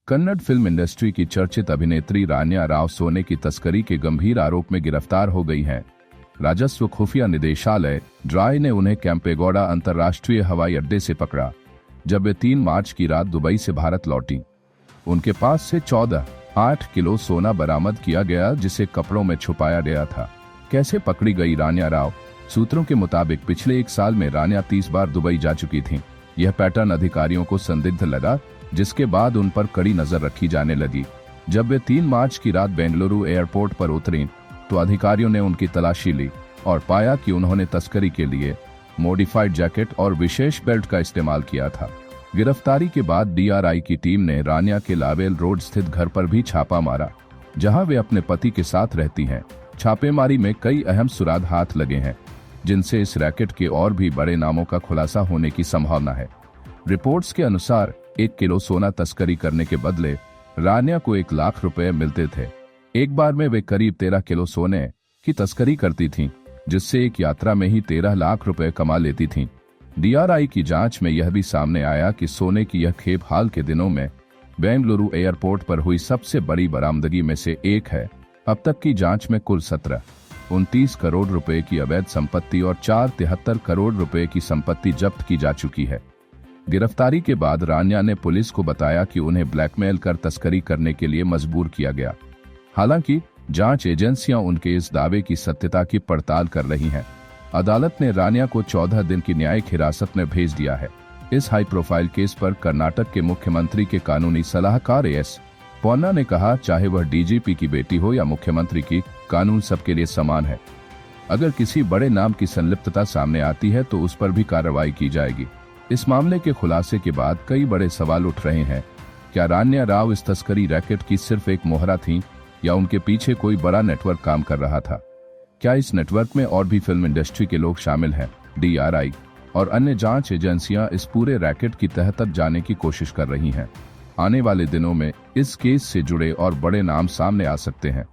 Kannada film industry की चर्चित अभिनेत्री रान्या राव सोने की तस्करी के गंभीर आरोप में गिरफ्तार हो गई हैं। राजस्व खुफिया निदेशालय ड्राई ने उन्हें कैंपेगौड़ा अंतर्राष्ट्रीय हवाई अड्डे से पकड़ा, जब वे 3 मार्च की रात दुबई से भारत लौटी। उनके पास से 14.8 किलो सोना बरामद किया गया, जिसे कपड़ों में छुपाया गया था। कैसे पकड़ी गई रान्या राव? सूत्रों के मुताबिक पिछले 1 साल में रान्या 30 बार दुबई जा चुकी थीं। यह पैटर्न अधिकारियों को संदिग्ध लगा, जिसके बाद उन पर कड़ी नजर रखी जाने लगी। जब वे 3 मार्च की रात बेंगलुरु एयरपोर्ट पर उतरीं, तो अधिकारियों ने उनकी तलाशी ली और पाया कि उन्होंने तस्करी के लिए मॉडिफाइड जैकेट और विशेष बेल्ट का इस्तेमाल किया था। गिरफ्तारी के बाद डीआरआई की टीम ने रान्या के लावेल रोड स्थित घर पर भी छापा मारा, जहां वे अपने पति के साथ रहती हैं। छापेमारी में कई अहम सुराग हाथ लगे हैं, जिनसे इस रैकेट के और भी बड़े नामों का खुलासा होने की संभावना है। रिपोर्ट्स के अनुसार 1 किलो सोना तस्करी करने के बदले रान्या को 1 लाख रुपए मिलते थे। एक बार में वे करीब 13 किलो सोने की तस्करी करती थीं, जिससे एक यात्रा में ही 13 लाख रुपए कमा लेती थीं। डीआरआई की जांच में यह भी सामने आया कि सोने की यह खेप हाल के दिनों में बेंगलुरु एयरपोर्ट पर हुई सबसे बड़ी बरामदगी में से एक है। अब तक की जांच में कुल 29 करोड़ रुपए की अवैध संपत्ति और 73 करोड़ रुपए की संपत्ति जब्त की जा चुकी है। गिरफ्तारी के बाद रान्या ने पुलिस को बताया कि उन्हें ब्लैकमेल कर तस्करी करने के लिए मजबूर किया गया। हालांकि जांच एजेंसियां उनके इस दावे की सत्यता की पड़ताल कर रही हैं। अदालत ने रान्या को 14 दिन की न्यायिक हिरासत में भेज दिया है। इस हाई प्रोफाइल केस पर कर्नाटक के मुख्यमंत्री के कानूनी सलाहकार एस पोन्ना ने कहा, चाहे वह डीजीपी की बेटी हो या मुख्यमंत्री की, कानून सबके लिए समान है। अगर किसी बड़े नाम की संलिप्तता सामने आती है तो उस पर भी कार्रवाई की जाएगी। इस मामले के खुलासे के बाद कई बड़े सवाल उठ रहे हैं। क्या रान्या राव इस तस्करी रैकेट की सिर्फ एक मोहरा थी, या उनके पीछे कोई बड़ा नेटवर्क काम कर रहा था? क्या इस नेटवर्क में और भी फिल्म इंडस्ट्री के लोग शामिल हैं? डीआरआई और अन्य जांच एजेंसियां इस पूरे रैकेट की तह तक जाने की कोशिश कर रही हैं। आने वाले दिनों में इस केस से जुड़े और बड़े नाम सामने आ सकते हैं।